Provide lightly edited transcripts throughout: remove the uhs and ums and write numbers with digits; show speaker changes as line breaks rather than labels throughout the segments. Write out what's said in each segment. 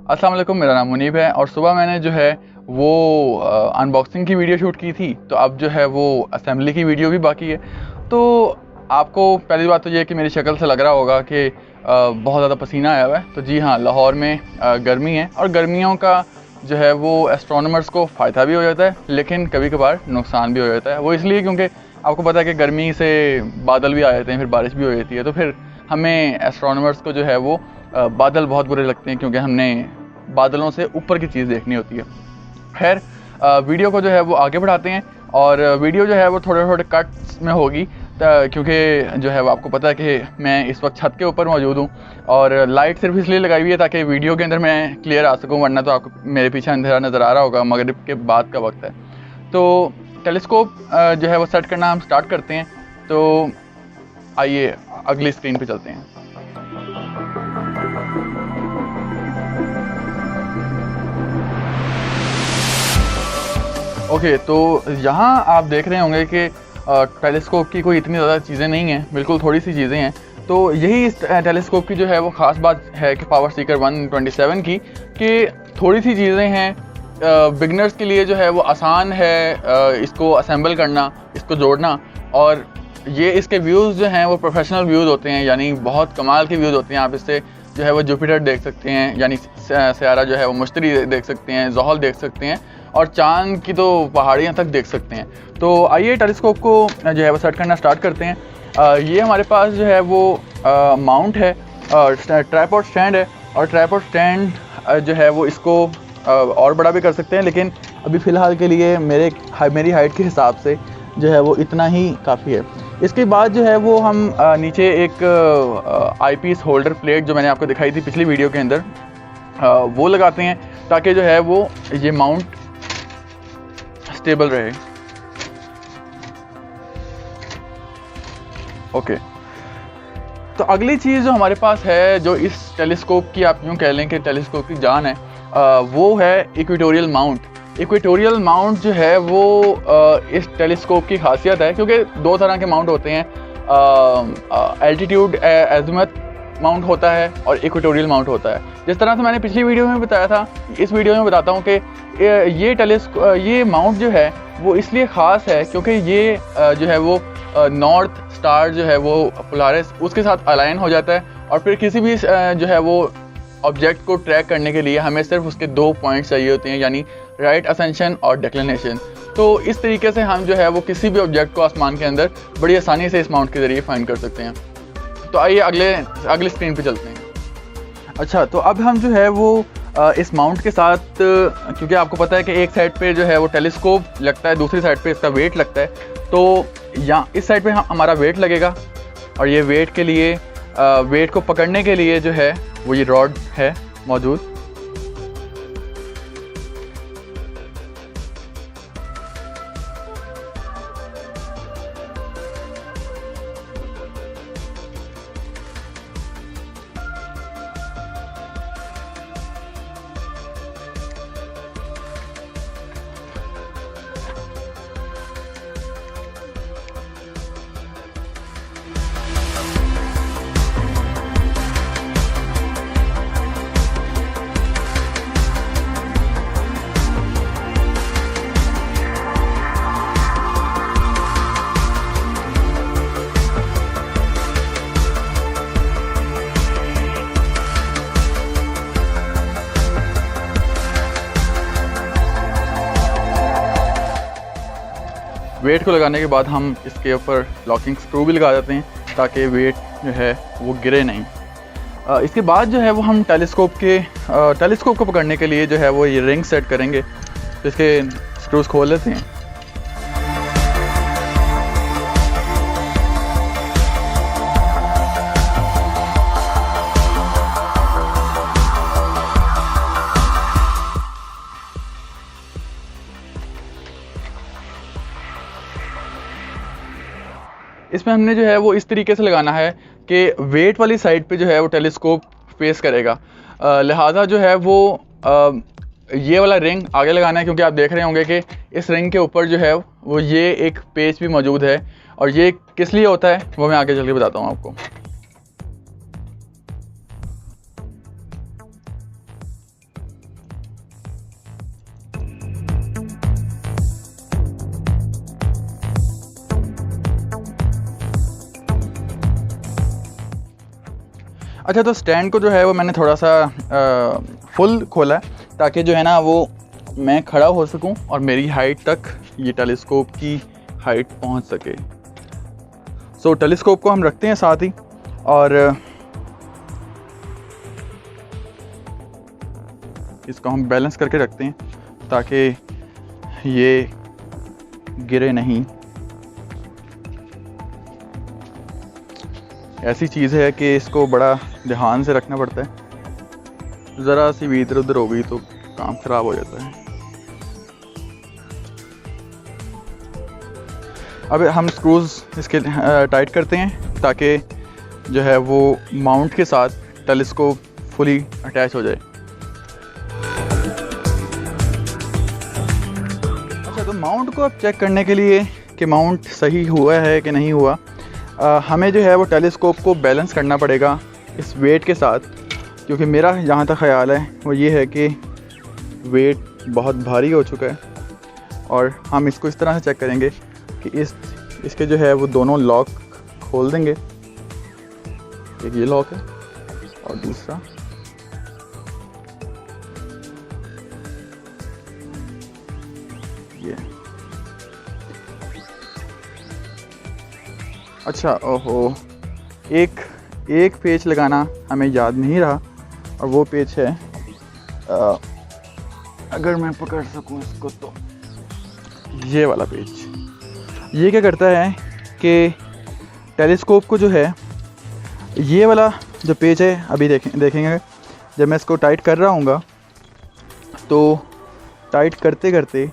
अस्सलाम वालेकुम, मेरा नाम मुनीब है और सुबह मैंने जो है वो अनबॉक्सिंग की वीडियो शूट की थी, तो अब जो है वो असेंबली की वीडियो भी बाकी है। तो आपको पहली बात तो ये है कि मेरी शक्ल से लग रहा होगा कि बहुत ज़्यादा पसीना आया हुआ है। तो जी हाँ, लाहौर में गर्मी है और गर्मियों का जो है वो एस्ट्रोनॉमर्स को फ़ायदा भी हो जाता है, लेकिन कभी कभार नुकसान भी हो जाता है। वो इसलिए क्योंकि आपको पता है कि गर्मी से बादल भी आ जाते हैं, फिर बारिश भी हो जाती है, तो फिर हमें एस्ट्रोनॉमर्स को जो है वो बादल बहुत बुरे लगते हैं, क्योंकि हमने बादलों से ऊपर की चीज़ देखनी होती है। खैर, वीडियो को जो है वो आगे बढ़ाते हैं और वीडियो जो है वो थोड़े थोड़े कट्स में होगी, क्योंकि जो है वो आपको पता है कि मैं इस वक्त छत के ऊपर मौजूद हूँ और लाइट सिर्फ इसलिए लगाई हुई है ताकि वीडियो के अंदर मैं क्लियर आ सकूँ, वरना तो आपको मेरे पीछे अंधेरा नज़र आ रहा होगा। मगरिब के बाद का वक्त है, तो टेलीस्कोप जो है वो सेट करना हम स्टार्ट करते हैं। तो आइए अगली स्क्रीन पे चलते हैं। ओके, तो यहाँ आप देख रहे होंगे कि टेलीस्कोप की कोई इतनी ज़्यादा चीज़ें नहीं हैं, बिल्कुल थोड़ी सी चीज़ें हैं। तो यही इस टेलीस्कोप की जो है वो ख़ास बात है कि पावर सीकर 127 की, कि थोड़ी सी चीज़ें हैं। बिगनर्स के लिए जो है वो आसान है इसको असेंबल करना, इसको जोड़ना, और ये इसके व्यूज़ जो हैं वो प्रोफेशनल व्यूज़ होते हैं, यानी बहुत कमाल के व्यूज़ होते हैं। आप इससे जो है वो जुपिटर देख सकते हैं, यानी सियारा जो है वो मुश्तरी देख सकते हैं, ज़ोहल देख सकते हैं और चांद की तो पहाड़ियाँ तक देख सकते हैं। तो आइए टेलीस्कोप को जो है वो सेट करना स्टार्ट करते हैं। ये हमारे पास जो है वो माउंट है, ट्राइपॉड स्टैंड है, और ट्राइपॉड स्टैंड जो है वो इसको और बड़ा भी कर सकते हैं, लेकिन अभी फ़िलहाल के लिए मेरी हाइट के हिसाब से जो है वो इतना ही काफ़ी है। इसके बाद जो है वो हम नीचे एक आईपीस होल्डर प्लेट जो मैंने आपको दिखाई थी पिछली वीडियो के अंदर, वो लगाते हैं ताकि जो है वो ये माउंट स्टेबल रहे। ओके, तो अगली चीज़ जो हमारे पास है, जो इस टेलीस्कोप की आप यूँ कह लें कि टेलीस्कोप की जान है, वो है इक्वेटोरियल माउंट। इक्वेटोरियल माउंट जो है वो इस टेलीस्कोप की खासियत है, क्योंकि दो तरह के माउंट होते हैं, एल्टीट्यूड एज़िमुथ माउंट होता है और इक्वेटोरियल माउंट होता है। जिस तरह से मैंने पिछली वीडियो में बताया था, इस वीडियो में बताता हूँ कि ये माउंट जो है वो इसलिए ख़ास है क्योंकि ये जो है वो नॉर्थ स्टार जो है वो पोलारिस उसके साथ अलाइन हो जाता है, और फिर किसी भी जो है वो ऑब्जेक्ट को ट्रैक करने के लिए हमें सिर्फ उसके 2 पॉइंट्स चाहिए होते हैं, यानी राइट असेंशन और डिक्लिनेशन। तो इस तरीके से हम जो है वो किसी भी ऑब्जेक्ट को आसमान के अंदर बड़ी आसानी से इस माउंट के ज़रिए फाइंड कर सकते हैं। तो आइए अगले स्क्रीन पे चलते हैं। अच्छा, तो अब हम जो है वो इस माउंट के साथ, क्योंकि आपको पता है कि एक साइड पे जो है वो टेलीस्कोप लगता है, दूसरी साइड पे इसका वेट लगता है, तो यहाँ इस साइड पे हमारा वेट लगेगा, और ये वेट के लिए वेट को पकड़ने के लिए जो है वो ये रॉड है मौजूद। वेट को लगाने के बाद हम इसके ऊपर लॉकिंग स्क्रू भी लगा देते हैं ताकि वेट जो है वो गिरे नहीं। इसके बाद जो है वो हम टेलीस्कोप को पकड़ने के लिए जो है वो ये रिंग सेट करेंगे। तो इसके स्क्रूज खोल लेते हैं। इसमें हमने जो है वो इस तरीके से लगाना है कि वेट वाली साइड पे जो है वो टेलीस्कोप फेस करेगा, लिहाजा जो है वो ये वाला रिंग आगे लगाना है, क्योंकि आप देख रहे होंगे कि इस रिंग के ऊपर जो है वो ये एक पेच भी मौजूद है, और ये किस लिए होता है वो मैं आगे चल के बताता हूँ आपको। अच्छा, तो स्टैंड को जो है वो मैंने थोड़ा सा फुल खोला है ताकि जो है ना वो मैं खड़ा हो सकूं और मेरी हाइट तक ये टेलीस्कोप की हाइट पहुंच सके। सो टेलीस्कोप को हम रखते हैं साथ ही और इसको हम बैलेंस करके रखते हैं ताकि ये गिरे नहीं। ऐसी चीज़ है कि इसको बड़ा ध्यान से रखना पड़ता है, ज़रा सी भी इधर उधर हो गई तो काम ख़राब हो जाता है। अब हम स्क्रूज़ इसके टाइट करते हैं ताकि जो है वो माउंट के साथ टेलीस्कोप फुली अटैच हो जाए। अच्छा, तो माउंट को अब चेक करने के लिए कि माउंट सही हुआ है कि नहीं हुआ, हमें जो है वो टेलीस्कोप को बैलेंस करना पड़ेगा इस वेट के साथ, क्योंकि मेरा जहाँ तक ख़याल है वो ये है कि वेट बहुत भारी हो चुका है। और हम इसको इस तरह से चेक करेंगे कि इसके जो है वो दोनों लॉक खोल देंगे। एक ये लॉक है और दूसरा ये। अच्छा, ओहो, एक पेच लगाना हमें याद नहीं रहा और वो पेच है, अगर मैं पकड़ सकूं इसको तो ये वाला पेच। ये क्या करता है कि टेलीस्कोप को जो है ये वाला जो पेच है, अभी देखेंगे जब मैं इसको टाइट कर रहा हूँगा तो टाइट करते करते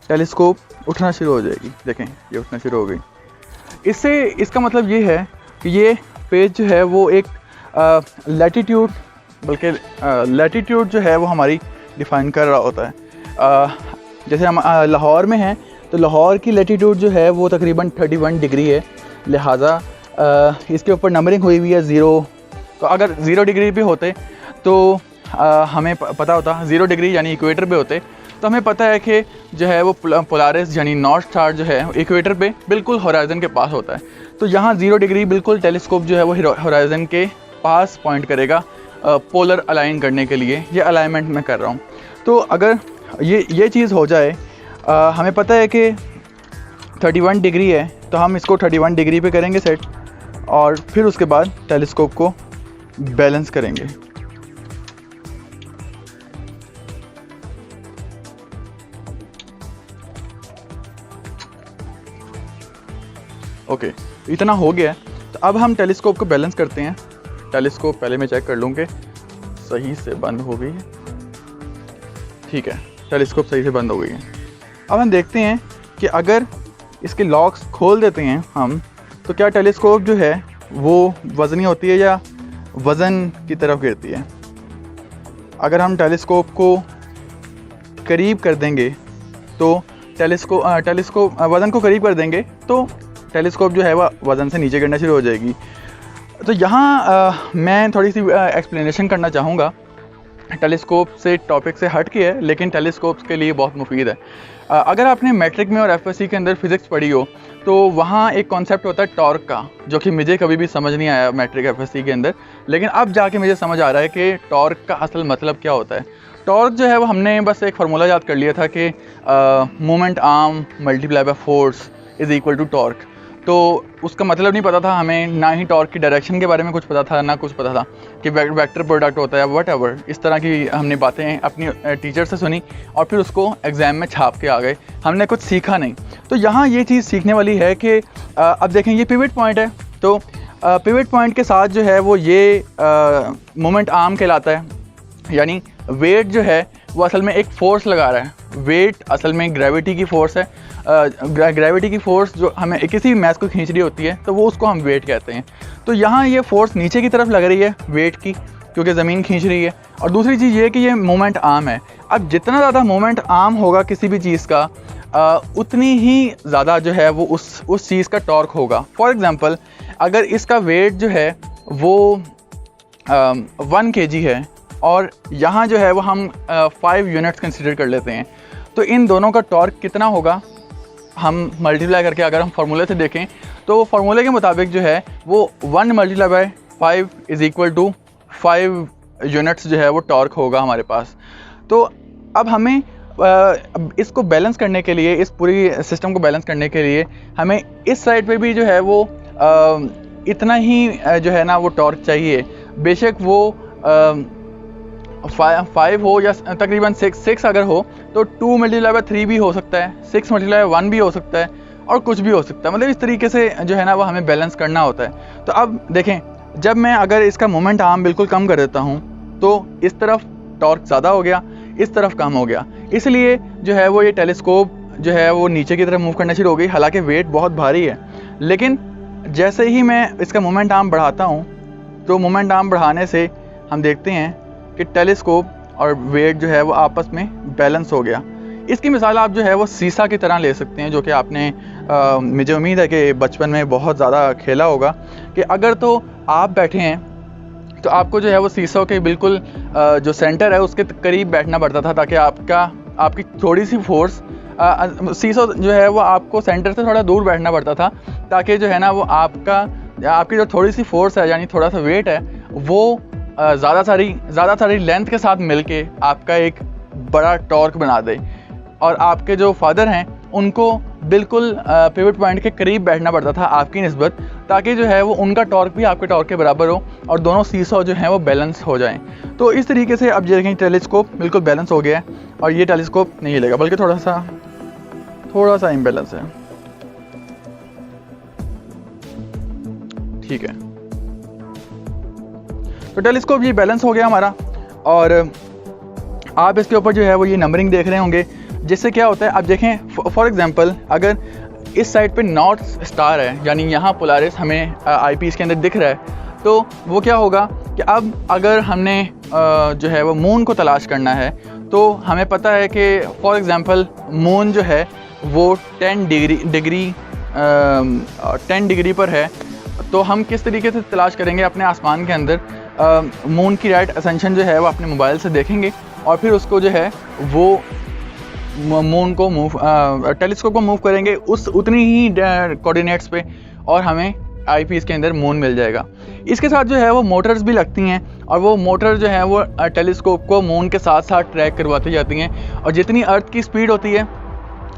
टेलीस्कोप उठना शुरू हो जाएगी। देखें, ये उठना शुरू हो गई। इसका मतलब ये है कि ये पेज जो है वो एक लैटिट्यूड, बल्कि लैटिट्यूड जो है वो हमारी डिफ़ाइन कर रहा होता है। जैसे हम लाहौर में हैं तो लाहौर की लैटिट्यूड जो है वो तकरीबन 31 डिग्री है, लिहाजा इसके ऊपर नंबरिंग हुई हुई है 0। तो अगर 0 डिग्री पे होते तो हमें पता होता, 0 डिग्री यानी इक्वेटर पे होते तो हमें पता है कि जो है वो पोलारिस यानी नॉर्थ स्टार जो है इक्वेटर पे बिल्कुल होराइज़न के पास होता है। तो यहाँ 0 डिग्री बिल्कुल टेलीस्कोप जो है वो होराइज़न के पास पॉइंट करेगा पोलर अलाइन करने के लिए। ये अलाइनमेंट मैं कर रहा हूँ। तो अगर ये चीज़ हो जाए, हमें पता है कि 31 डिग्री है तो हम इसको 31 डिग्री पे करेंगे सेट और फिर उसके बाद टेलीस्कोप को बैलेंस करेंगे। ओके, इतना हो गया है। तो अब हम टेलीस्कोप को बैलेंस करते हैं। टेलीस्कोप पहले मैं चेक कर लूँ कि सही से बंद हो गई है। ठीक है, टेलीस्कोप सही से बंद हो गई है। अब हम देखते हैं कि अगर इसके लॉक्स खोल देते हैं हम तो क्या टेलीस्कोप जो है वो वज़नी होती है या वज़न की तरफ गिरती है। अगर हम टेलीस्कोप को करीब कर देंगे तो टेलीस्कोप वज़न को करीब कर देंगे तो टेलीस्कोप जो है वह वज़न से नीचे गिरना शुरू हो जाएगी। तो यहाँ मैं थोड़ी सी एक्सप्लेनेशन करना चाहूँगा। टेलीस्कोप से टॉपिक से हट के है लेकिन टेलीस्कोप्स के लिए बहुत मुफीद है। अगर आपने मैट्रिक में और एफएससी के अंदर फिज़िक्स पढ़ी हो तो वहाँ एक कॉन्सेप्ट होता है टॉर्क का, जो कि मुझे कभी भी समझ नहीं आया मैट्रिक एफएससी के अंदर, लेकिन अब जाके मुझे समझ आ रहा है कि टॉर्क का असल मतलब क्या होता है। टॉर्क जो है वो हमने बस एक फार्मूला याद कर लिया था कि moment arm multiply by force is equal to torque. तो उसका मतलब नहीं पता था हमें, ना ही टॉर्क की डायरेक्शन के बारे में कुछ पता था, ना कुछ पता था कि वेक्टर प्रोडक्ट होता है वट एवर। इस तरह की हमने बातें अपनी टीचर से सुनी और फिर उसको एग्ज़ाम में छाप के आ गए, हमने कुछ सीखा नहीं। तो यहाँ ये चीज़ सीखने वाली है कि अब देखें ये पिवट पॉइंट है, तो पिवट पॉइंट के साथ जो है वो ये मोमेंट आर्म कहलाता है, यानी वेट जो है वो असल में एक फ़ोर्स लगा रहा है। वेट असल में ग्रेविटी की फ़ोर्स है। ग्रेविटी की फ़ोर्स जो हमें किसी भी मैस को खींच रही होती है तो वो उसको हम वेट कहते हैं। तो यहाँ ये फ़ोर्स नीचे की तरफ लग रही है वेट की, क्योंकि ज़मीन खींच रही है। और दूसरी चीज़ ये कि ये मोमेंट आर्म है। अब जितना ज़्यादा मोमेंट आर्म होगा किसी भी चीज़ का, उतनी ही ज़्यादा जो है वो उस चीज़ का टॉर्क होगा। फॉर एग्ज़ाम्पल, अगर इसका वेट जो है वो 1 kg है और यहाँ जो है वो हम 5 यूनिट्स कंसिडर कर लेते हैं, तो इन दोनों का टॉर्क कितना होगा हम मल्टीप्लाई करके अगर हम फार्मूले से देखें तो फार्मूले के मुताबिक जो है वो 1 multiply by 5 is equal to 5 units जो है वो टॉर्क होगा हमारे पास। तो अब हमें इसको बैलेंस करने के लिए, इस पूरी सिस्टम को बैलेंस करने के लिए हमें इस साइड पे भी जो है वो इतना ही जो है ना वो टॉर्क चाहिए। बेशक वो 5 हो या तकरीबन 6 अगर हो तो 2 मल्टीप्लाई बाय 3 भी हो सकता है, 6 मल्टीप्लाई बाय 1 भी हो सकता है और कुछ भी हो सकता है। मतलब इस तरीके से जो है ना वो हमें बैलेंस करना होता है। तो अब देखें, जब मैं अगर इसका मोमेंट आर्म बिल्कुल कम कर देता हूँ तो इस तरफ टॉर्क ज़्यादा हो गया, इस तरफ कम हो गया, इसलिए जो है वो ये टेलीस्कोप जो है वो नीचे की तरफ मूव करना शुरू हो गई। हालांकि वेट बहुत भारी है, लेकिन जैसे ही मैं इसका मोमेंट आर्म बढ़ाता हूँ तो मोमेंट आर्म बढ़ाने से हम देखते हैं कि टेलीस्कोप और वेट जो है वो आपस में बैलेंस हो गया। इसकी मिसाल आप जो है वो सीसा की तरह ले सकते हैं, जो कि आपने मुझे उम्मीद है कि बचपन में बहुत ज़्यादा खेला होगा। कि अगर तो आप बैठे हैं तो आपको जो है वो सीसों के बिल्कुल जो सेंटर है उसके करीब बैठना पड़ता था, ताकि आपकी थोड़ी सी फोर्स, सीसो जो है वो आपको सेंटर से थोड़ा दूर बैठना पड़ता था, ताकि जो है ना वो आपकी जो थोड़ी सी फोर्स है यानी थोड़ा सा वेट है वो ज़्यादा सारी लेंथ के साथ मिलके आपका एक बड़ा टॉर्क बना दे। और आपके जो फादर हैं उनको बिल्कुल पिवट पॉइंट के करीब बैठना पड़ता था आपकी निस्बत, ताकि जो है वो उनका टॉर्क भी आपके टॉर्क के बराबर हो और दोनों सीसॉ जो हैं वो बैलेंस हो जाएं। तो इस तरीके से अब देखें टेलीस्कोप बिल्कुल बैलेंस हो गया है और ये टेलीस्कोप नहीं हिलेगा, बल्कि थोड़ा सा इम्बैलेंस है। ठीक है, तो टेलीस्कोप ये बैलेंस हो गया हमारा। और आप इसके ऊपर जो है वो ये नंबरिंग देख रहे होंगे, जिससे क्या होता है। अब देखें फॉर एग्जांपल, अगर इस साइड पे नॉर्थ स्टार है यानी यहाँ पोलारिस हमें आईपीस के अंदर दिख रहा है, तो वो क्या होगा कि अब अगर हमने जो है वो मून को तलाश करना है तो हमें पता है कि फॉर एग्जांपल मून जो है वो 10 डिग्री पर है। तो हम किस तरीके से तलाश करेंगे अपने आसमान के अंदर, मून की राइट असेंशन जो है वो अपने मोबाइल से देखेंगे और फिर उसको जो है वो मून को टेलीस्कोप को मूव करेंगे उतनी ही कोऑर्डिनेट्स पे और हमें आईपीस के अंदर मून मिल जाएगा। इसके साथ जो है वो मोटर्स भी लगती हैं और वो मोटर जो है वो टेलीस्कोप को मून के साथ साथ ट्रैक करवाती जाती हैं और जितनी अर्थ की स्पीड होती है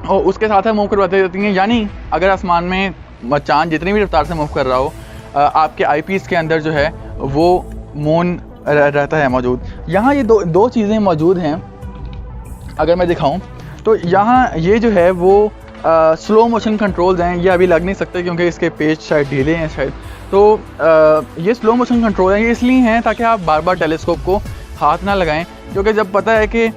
और उसके साथ मूव करवाती जाती हैं। यानी अगर आसमान में चाँद जितनी भी रफ्तार से मूव कर रहा हो, आपके आईपीस के अंदर जो है वो मून रहता है मौजूद। यहाँ ये दो चीज़ें मौजूद हैं, अगर मैं दिखाऊं तो यहाँ ये जो है वो स्लो मोशन कंट्रोल्स हैं। ये अभी लग नहीं सकते क्योंकि इसके पेज शायद ढीले हैं शायद। तो ये स्लो मोशन कंट्रोल हैं, ये इसलिए हैं ताकि आप बार बार टेलीस्कोप को हाथ ना लगाएं, क्योंकि जब पता है कि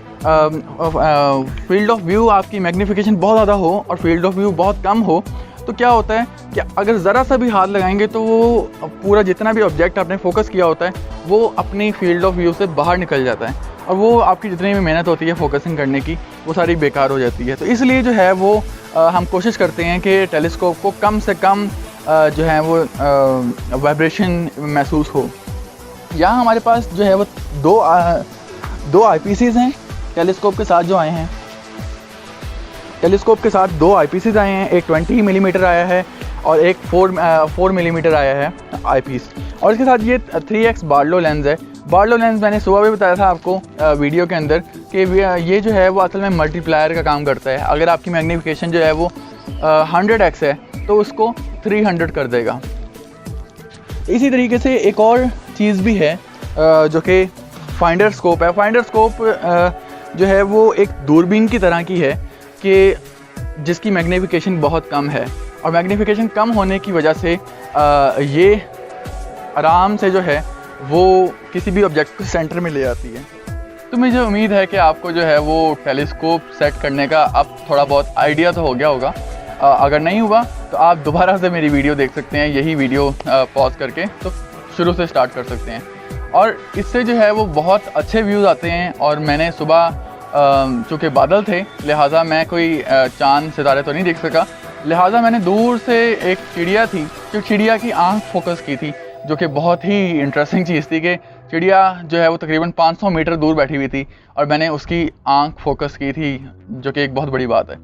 फील्ड ऑफ व्यू आपकी मैग्नीफिकेशन बहुत ज़्यादा हो और फील्ड ऑफ व्यू बहुत कम हो, तो क्या होता है कि अगर ज़रा सा भी हाथ लगाएंगे तो वो पूरा जितना भी ऑब्जेक्ट आपने फोकस किया होता है वो अपनी फील्ड ऑफ व्यू से बाहर निकल जाता है और वो आपकी जितनी भी मेहनत होती है फोकसिंग करने की वो सारी बेकार हो जाती है। तो इसलिए जो है वो हम कोशिश करते हैं कि टेलीस्कोप को कम से कम जो है वो वाइब्रेशन महसूस हो। यहाँ हमारे पास जो है वो दो आईपीसीज़ हैं टेलीस्कोप के साथ जो आए हैं। टेलीस्कोप के साथ 2 आईपीसीज़ आए हैं, एक 20 मिलीमीटर आया है और एक 4 मिलीमीटर आया है आईपीस। और इसके साथ ये 3x बार्लो लेंस है। बार्लो लेंस मैंने सुबह भी बताया था आपको वीडियो के अंदर कि ये जो है वो असल में मल्टीप्लायर का काम करता है। अगर आपकी मैग्नीफिकेशन जो है वो 100x है तो उसको 300 कर देगा। इसी तरीके से एक और चीज़ भी है जो कि फाइंडर स्कोप है। फाइंडर स्कोप जो है वो एक दूरबीन की तरह की है कि जिसकी मैग्नीफिकेशन बहुत कम है और मैग्नीफिकेशन कम होने की वजह से ये आराम से जो है वो किसी भी ऑब्जेक्ट को सेंटर में ले आती है। तो मुझे उम्मीद है कि आपको जो है वो टेलीस्कोप सेट करने का अब थोड़ा बहुत आइडिया तो हो गया होगा। अगर नहीं हुआ तो आप दोबारा से मेरी वीडियो देख सकते हैं, यही वीडियो पॉज करके तो शुरू से स्टार्ट कर सकते हैं। और इससे जो है वो बहुत अच्छे व्यूज़ आते हैं। और मैंने सुबह चूँकि बादल थे लिहाजा मैं कोई चांद सितारे तो नहीं देख सका, लिहाजा मैंने दूर से एक चिड़िया थी जो चिड़िया की आंख फोकस की थी, जो कि बहुत ही इंटरेस्टिंग चीज़ थी कि चिड़िया जो है वो तकरीबन 500 मीटर दूर बैठी हुई थी और मैंने उसकी आंख फोकस की थी, जो कि एक बहुत बड़ी बात है।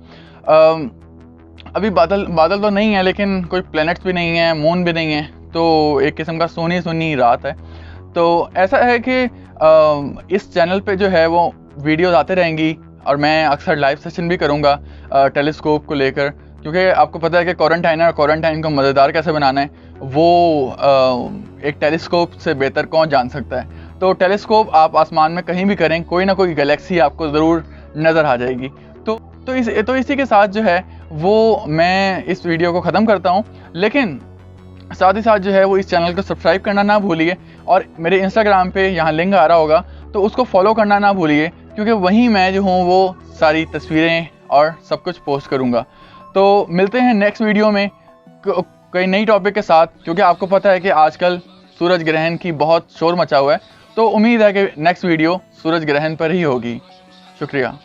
अभी बादल तो नहीं है, लेकिन कोई प्लैनेट्स भी नहीं है, मून भी नहीं है, तो एक किस्म का सुनी सुनी रात है। तो ऐसा है कि इस चैनल पे जो है वो वीडियोज़ आते रहेंगी और मैं अक्सर लाइव सेशन भी करूँगा टेलीस्कोप को लेकर, क्योंकि आपको पता है कि क्वारंटाइन को मज़ेदार कैसे बनाना है वो एक टेलीस्कोप से बेहतर कौन जान सकता है। तो टेलीस्कोप आप आसमान में कहीं भी करें, कोई ना कोई गैलेक्सी आपको ज़रूर नज़र आ जाएगी। तो इसी के साथ जो है वो मैं इस वीडियो को ख़त्म करता हूँ, लेकिन साथ ही साथ जो है वो इस चैनल को सब्सक्राइब करना ना भूलिए, और मेरे इंस्टाग्राम पे यहाँ लिंक आ रहा होगा तो उसको फॉलो करना ना भूलिए, क्योंकि वहीं मैं जो हूँ वो सारी तस्वीरें और सब कुछ पोस्ट करूँगा। तो मिलते हैं नेक्स्ट वीडियो में कोई नई टॉपिक के साथ, क्योंकि आपको पता है कि आजकल सूरज ग्रहण की बहुत शोर मचा हुआ है। तो उम्मीद है कि नेक्स्ट वीडियो सूरज ग्रहण पर ही होगी। शुक्रिया।